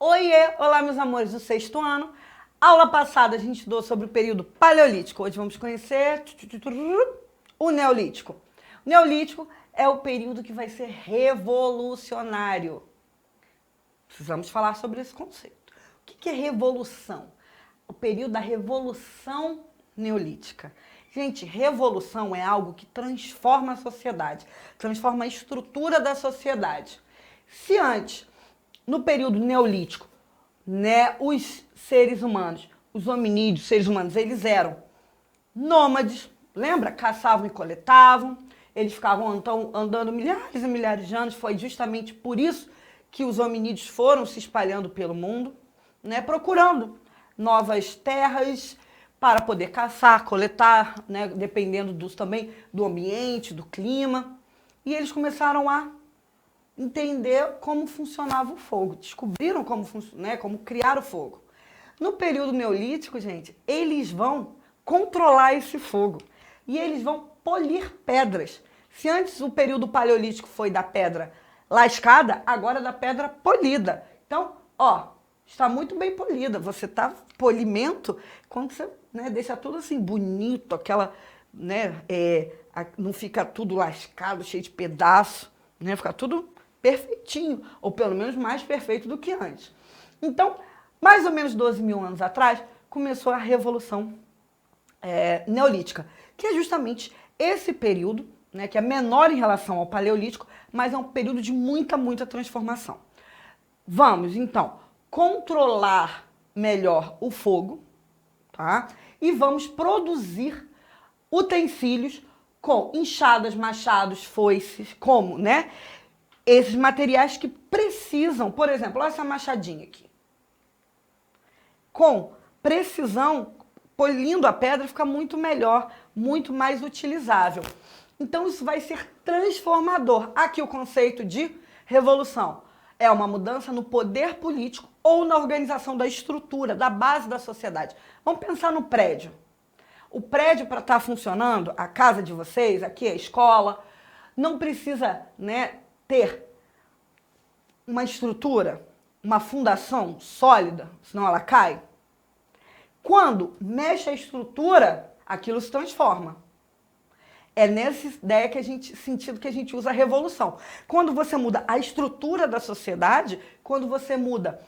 Oiê! Olá, meus amores do sexto ano. Aula passada a gente estudou sobre o período paleolítico. Hoje vamos conhecer o neolítico. O neolítico é o período que vai ser revolucionário. Precisamos falar sobre esse conceito. O que é revolução? O período da revolução neolítica. Gente, revolução é algo que transforma a sociedade, transforma a estrutura da sociedade. Se antes, no período neolítico, né, os seres humanos, os hominídeos, seres humanos, eles eram nômades, lembra? Caçavam e coletavam, eles ficavam então andando milhares e milhares de anos. Foi justamente por isso que os hominídeos foram se espalhando pelo mundo, né, procurando novas terras para poder caçar, coletar, né, dependendo também do ambiente, do clima. E eles começaram a entender como funcionava o fogo, descobriram como criar o fogo. No período neolítico, gente, eles vão controlar esse fogo e eles vão polir pedras. Se antes o período paleolítico foi da pedra lascada, agora é da pedra polida. Então, ó, está muito bem polida. Você tá polimento quando você, né, deixa tudo assim bonito, aquela, né, não fica tudo lascado, cheio de pedaço, né, fica tudo perfeitinho, ou pelo menos mais perfeito do que antes. Então, mais ou menos 12 mil anos atrás, começou a Revolução Neolítica, que é justamente esse período, né, que é menor em relação ao Paleolítico, mas é um período de muita transformação. Vamos, então, controlar melhor o fogo, tá? E vamos produzir utensílios com enxadas, machados, foices, como, né? Esses materiais que precisam, por exemplo, olha essa machadinha aqui. Com precisão, polindo a pedra, fica muito melhor, muito mais utilizável. Então isso vai ser transformador. Aqui o conceito de revolução é uma mudança no poder político ou na organização da estrutura, da base da sociedade. Vamos pensar no prédio. O prédio, para estar funcionando, a casa de vocês, aqui a escola, não precisa, né, ter uma estrutura, uma fundação sólida, senão ela cai. Quando mexe a estrutura, aquilo se transforma. É nessa ideia sentido que a gente usa a revolução. Quando você muda a estrutura da sociedade, quando você muda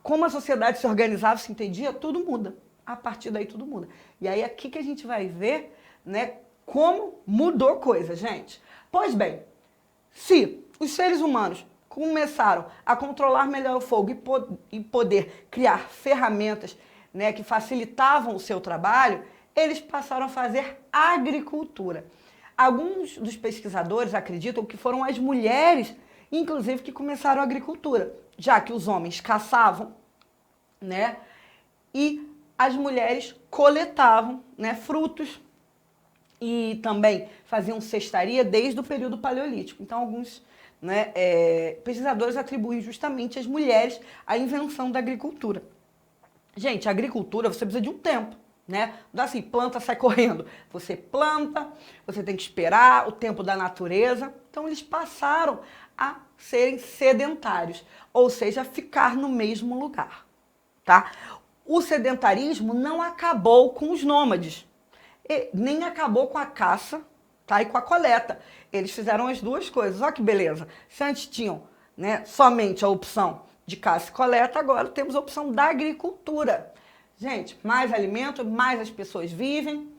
como a sociedade se organizava, se entendia, tudo muda. A partir daí tudo muda. E aí aqui que a gente vai ver, né, como mudou coisa, gente. Pois bem, se os seres humanos começaram a controlar melhor o fogo e poder criar ferramentas, né, que facilitavam o seu trabalho, eles passaram a fazer agricultura. Alguns dos pesquisadores acreditam que foram as mulheres, inclusive, que começaram a agricultura, já que os homens caçavam, né, e as mulheres coletavam, né, frutos e também faziam cestaria desde o período paleolítico. Então, alguns, né, pesquisadores atribuem justamente às mulheres a invenção da agricultura. Gente, a agricultura, você precisa de um tempo, né? Não dá assim, planta, sai correndo. Você planta, você tem que esperar o tempo da natureza. Então, eles passaram a serem sedentários, ou seja, ficar no mesmo lugar, tá? O sedentarismo não acabou com os nômades, nem acabou com a caça, tá, e com a coleta. Eles fizeram as duas coisas. Olha que beleza. Se antes tinham, né, somente a opção de caça e coleta, agora temos a opção da agricultura. Gente, mais alimento, mais as pessoas vivem,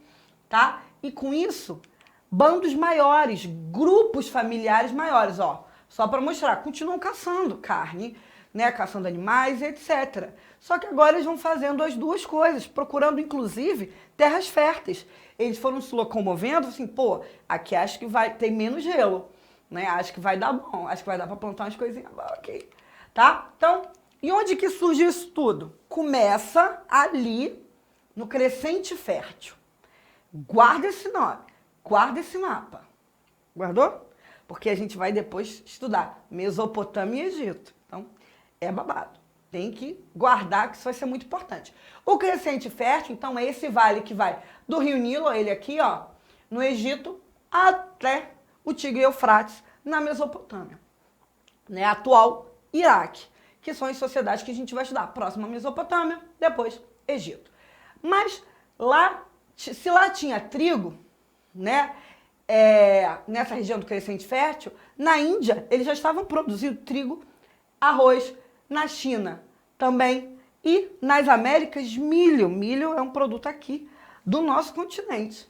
tá? E com isso, bandos maiores, grupos familiares maiores, ó. Só para mostrar, continuam caçando carne, né, caçando animais, etc. Só que agora eles vão fazendo as duas coisas, procurando, inclusive, terras férteis. Eles foram se locomovendo, assim, pô, aqui acho que tem menos gelo, né? Acho que vai dar bom, acho que vai dar para plantar umas coisinhas boas aqui, tá? Então, e onde que surge isso tudo? Começa ali, no Crescente Fértil. Guarda esse nome, guarda esse mapa. Guardou? Porque a gente vai depois estudar Mesopotâmia e Egito. Então, é babado. Tem que guardar, que isso vai ser muito importante. O Crescente Fértil, então, é esse vale que vai do Rio Nilo, ele aqui, ó, no Egito, até o Tigre e Eufrates, na Mesopotâmia, né, atual Iraque. que são as sociedades que a gente vai estudar. Próxima Mesopotâmia, depois Egito. Mas lá, se lá tinha trigo, né, nessa região do Crescente Fértil, na Índia eles já estavam produzindo trigo, arroz, na China também, e nas Américas milho. Milho é um produto aqui do nosso continente.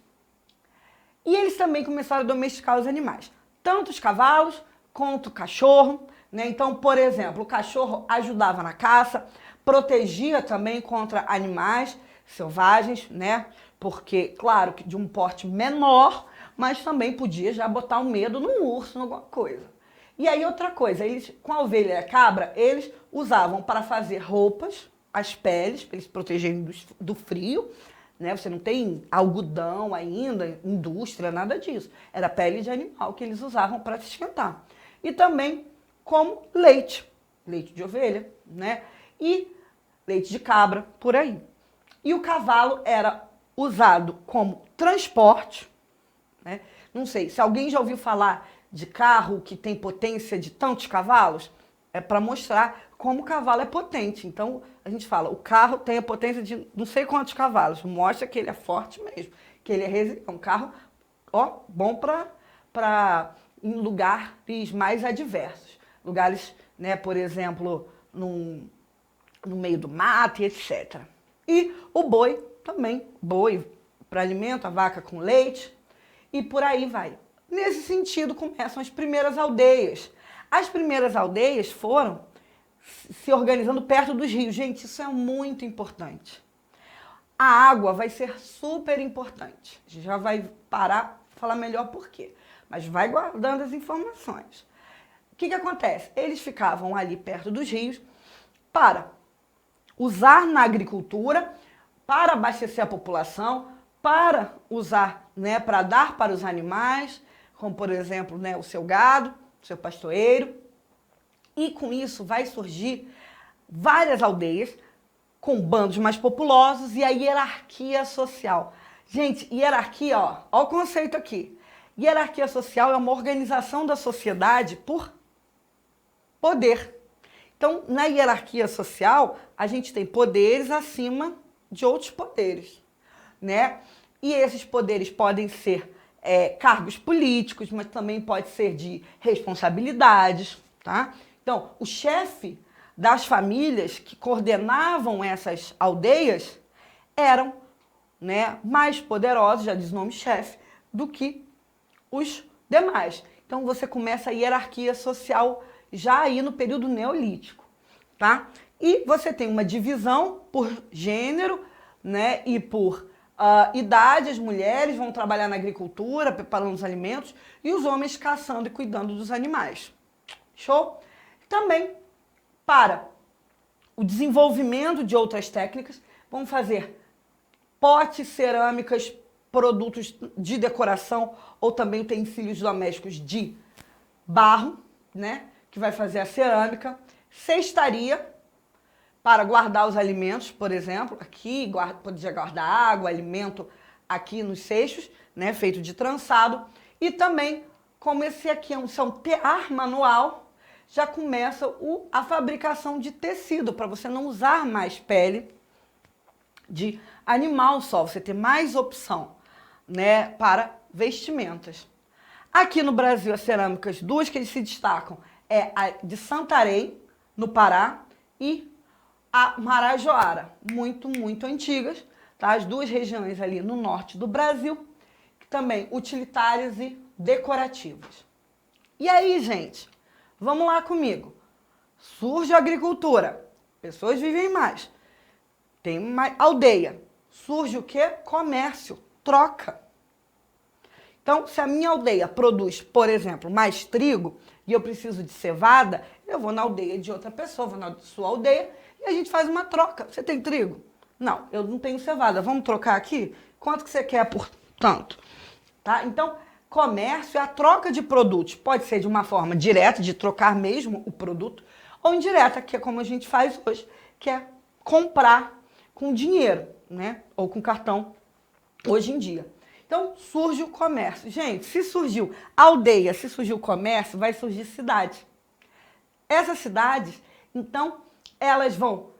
E eles também começaram a domesticar os animais, tanto os cavalos quanto o cachorro, né? Então, por exemplo, o cachorro ajudava na caça, protegia também contra animais selvagens, né? Porque, claro, que de um porte menor, mas também podia já botar um medo num urso, em alguma coisa. E aí outra coisa, eles, com a ovelha e a cabra, eles usavam para fazer roupas, as peles, para eles se protegerem do frio, né? Você não tem algodão ainda, indústria, nada disso. Era pele de animal que eles usavam para se esquentar. E também como leite, leite de ovelha, né? E leite de cabra, por aí. E o cavalo era usado como transporte, né? Não sei, se alguém já ouviu falar de carro que tem potência de tantos cavalos, é para mostrar como o cavalo é potente. Então, a gente fala, o carro tem a potência de não sei quantos cavalos, mostra que ele é forte mesmo, que ele é resiliente. É um carro, ó, bom para em lugares mais adversos. Lugares, né, por exemplo, no meio do mato e etc. E o boi também, boi para alimento, a vaca com leite, e por aí vai. Nesse sentido, começam as primeiras aldeias. As primeiras aldeias foram se organizando perto dos rios. Gente, isso é muito importante. A água vai ser super importante. A gente já vai parar para falar melhor por quê. Mas vai guardando as informações. O que acontece? Eles ficavam ali perto dos rios para usar na agricultura, para abastecer a população, para usar, né, para dar para os animais, como por exemplo, né, o seu gado, o seu pastoreiro. E com isso vai surgir várias aldeias com bandos mais populosos e a hierarquia social. Gente, hierarquia, ó o conceito aqui. Hierarquia social é uma organização da sociedade por poder. Então, na hierarquia social, a gente tem poderes acima de outros poderes, né? E esses poderes podem ser cargos políticos, mas também pode ser de responsabilidades, tá? Então, o chefe das famílias que coordenavam essas aldeias eram, né, mais poderosos, já diz o nome chefe, do que os demais. Então, você começa a hierarquia social já aí no período neolítico, tá? E você tem uma divisão por gênero, né, e por idade. As mulheres vão trabalhar na agricultura, preparando os alimentos, e os homens caçando e cuidando dos animais. Show? Também, para o desenvolvimento de outras técnicas, vão fazer potes, cerâmicas, produtos de decoração ou também utensílios domésticos de barro, né, que vai fazer a cerâmica, cestaria para guardar os alimentos, por exemplo, aqui podia guardar água, alimento aqui nos cestos, né, feito de trançado, e também, como esse aqui é um tear manual, já começa a fabricação de tecido, para você não usar mais pele de animal só, você ter mais opção, né, para vestimentas. Aqui no Brasil, as cerâmicas, duas que eles se destacam, é a de Santarém, no Pará, e a Marajoara, muito, muito antigas, tá? As duas regiões ali no norte do Brasil, que também utilitárias e decorativas. E aí, gente, vamos lá comigo. Surge a agricultura, pessoas vivem mais. Tem uma aldeia. Surge o quê? Comércio, troca. Então, se a minha aldeia produz, por exemplo, mais trigo e eu preciso de cevada, eu vou na aldeia de outra pessoa, vou na sua aldeia e a gente faz uma troca. Você tem trigo? Não, eu não tenho cevada. Vamos trocar aqui? Quanto que você quer por tanto? Tá? Então, comércio é a troca de produtos. Pode ser de uma forma direta, de trocar mesmo o produto, ou indireta, que é como a gente faz hoje, que é comprar com dinheiro, né? Ou com cartão, hoje em dia. Então, surge o comércio. Gente, se surgiu aldeia, se surgiu comércio, vai surgir cidade. Essas cidades, Então, elas vão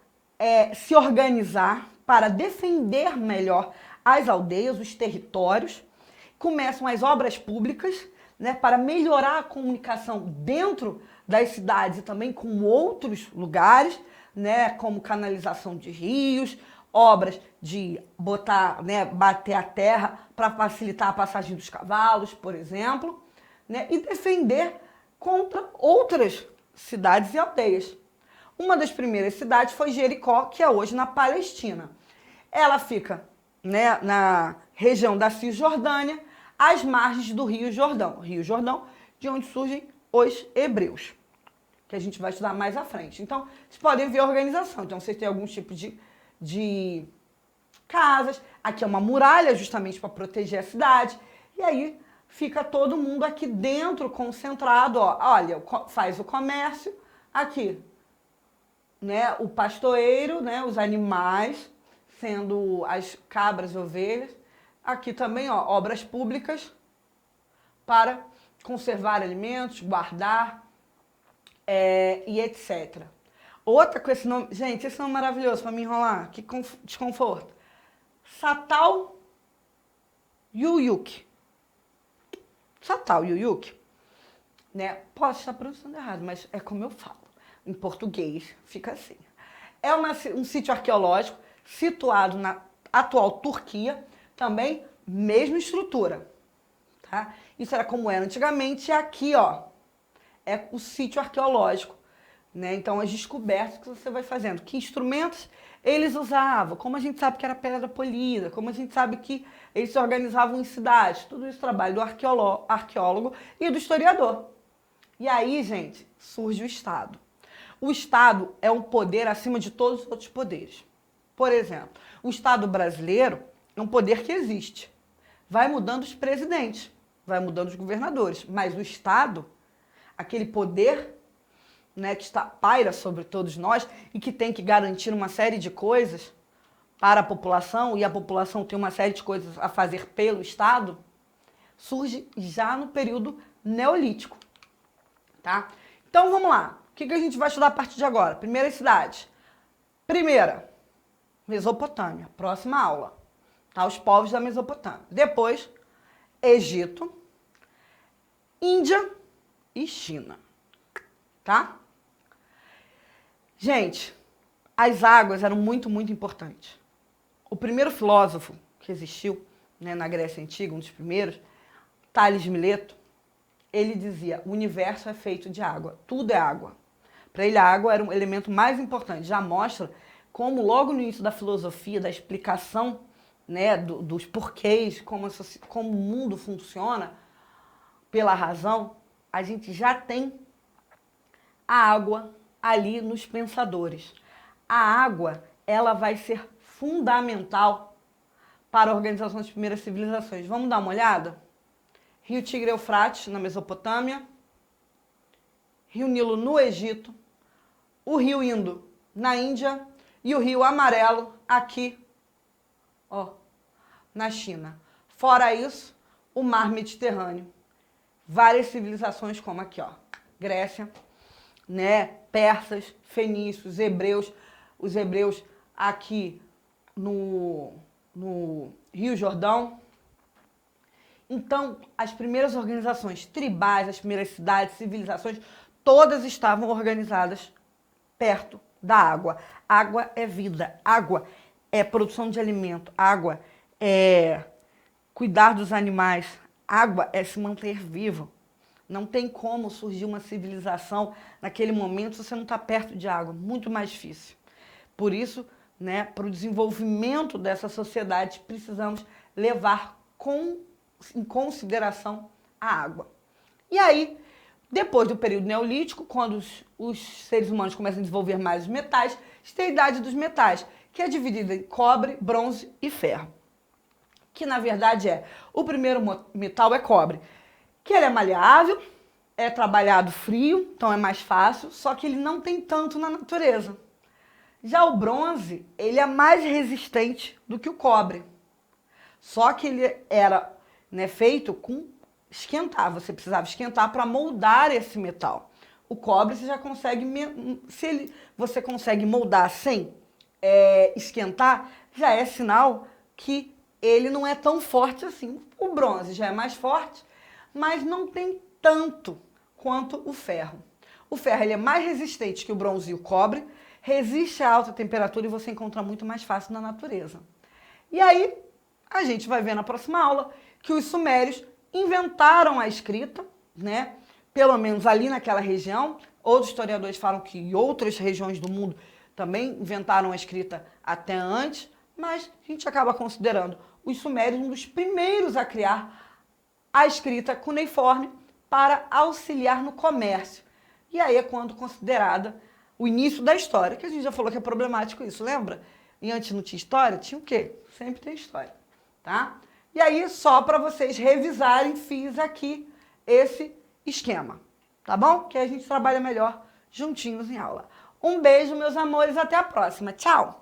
se organizar para defender melhor as aldeias, os territórios. Começam as obras públicas, né, para melhorar a comunicação dentro das cidades e também com outros lugares, né, como canalização de rios, obras de botar, né, bater a terra para facilitar a passagem dos cavalos, por exemplo, né, e defender contra outras cidades e aldeias. Uma das primeiras cidades foi Jericó, que é hoje na Palestina. Ela fica, né, na região da Cisjordânia, às margens do Rio Jordão. Rio Jordão, de onde surgem os hebreus, que a gente vai estudar mais à frente. Então, vocês podem ver a organização. Então, vocês têm alguns tipos de casas. Aqui é uma muralha, justamente para proteger a cidade. E aí, fica todo mundo aqui dentro, concentrado. Ó. Olha, faz o comércio. Aqui, né, o pastoreiro, né, os animais, sendo as cabras e ovelhas. Aqui também, ó, obras públicas para conservar alimentos, guardar e etc. Outra com esse nome, gente, esse nome maravilhoso para me enrolar, que desconforto. Satal Yuyuk. Satal Yuyuk, né? Posso estar pronunciando errado, mas é como eu falo. Em português, fica assim. É um sítio arqueológico situado na atual Turquia, também mesma estrutura, tá? Isso era como era antigamente, e aqui, ó, é o sítio arqueológico, né? Então, as descobertas que você vai fazendo. Que instrumentos eles usavam, como a gente sabe que era pedra polida, como a gente sabe que eles se organizavam em cidades. Tudo isso é trabalho do arqueólogo e do historiador. E aí, gente, surge o Estado. O Estado é um poder acima de todos os outros poderes. Por exemplo, o Estado brasileiro é um poder que existe. Vai mudando os presidentes, vai mudando os governadores, mas o Estado, aquele poder, né, que paira sobre todos nós e que tem que garantir uma série de coisas para a população, e a população tem uma série de coisas a fazer pelo Estado, surge já no período neolítico, tá? Então vamos lá. O que a gente vai estudar a partir de agora? Primeiras cidades. Primeira, Mesopotâmia. Próxima aula. Tá? Os povos da Mesopotâmia. Depois, Egito, Índia e China. Tá? Gente, as águas eram muito, muito importantes. O primeiro filósofo que existiu, né, na Grécia Antiga, um dos primeiros, Tales de Mileto, ele dizia: o universo é feito de água, tudo é água. Para ele, a água era um elemento mais importante. Já mostra como, logo no início da filosofia, da explicação, né, dos porquês, como o mundo funciona, pela razão, a gente já tem a água ali nos pensadores. A água, ela vai ser fundamental para a organização das primeiras civilizações. Vamos dar uma olhada? Rio Tigre-Eufrates, na Mesopotâmia. Rio Nilo, no Egito. O Rio Indo, na Índia. E o Rio Amarelo, aqui, ó, na China. Fora isso, o Mar Mediterrâneo. Várias civilizações como aqui, ó, Grécia, né, persas, fenícios, hebreus. Os hebreus aqui no Rio Jordão. Então, as primeiras organizações tribais, as primeiras cidades, civilizações, todas estavam organizadas perto da água. Água é vida, água é produção de alimento, água é cuidar dos animais, água é se manter vivo. Não tem como surgir uma civilização naquele momento se você não está perto de água, muito mais difícil. Por isso, né, para o desenvolvimento dessa sociedade, precisamos levar em consideração a água. E aí, depois do período neolítico, quando os seres humanos começam a desenvolver mais os metais, tem a idade dos metais, que é dividida em cobre, bronze e ferro. Que, na verdade, o primeiro metal é cobre, que ele é maleável, é trabalhado frio, então é mais fácil, só que ele não tem tanto na natureza. Já o bronze, ele é mais resistente do que o cobre. Só que ele era, né, feito com esquentar, você precisava esquentar para moldar esse metal. O cobre você já consegue, você consegue moldar sem esquentar, já é sinal que ele não é tão forte assim. O bronze já é mais forte, mas não tem tanto quanto o ferro. O ferro ele é mais resistente que o bronze e o cobre, resiste a alta temperatura e você encontra muito mais fácil na natureza. E aí, a gente vai ver na próxima aula que os sumérios inventaram a escrita, né? Pelo menos ali naquela região. Outros historiadores falam que em outras regiões do mundo também inventaram a escrita até antes, mas a gente acaba considerando os sumérios um dos primeiros a criar a escrita cuneiforme para auxiliar no comércio. E aí é quando considerada o início da história, que a gente já falou que é problemático isso, lembra? E antes não tinha história? Tinha o quê? Sempre tem história, tá? E aí, só para vocês revisarem, fiz aqui esse esquema, tá bom? Que aí a gente trabalha melhor juntinhos em aula. Um beijo, meus amores, até a próxima. Tchau!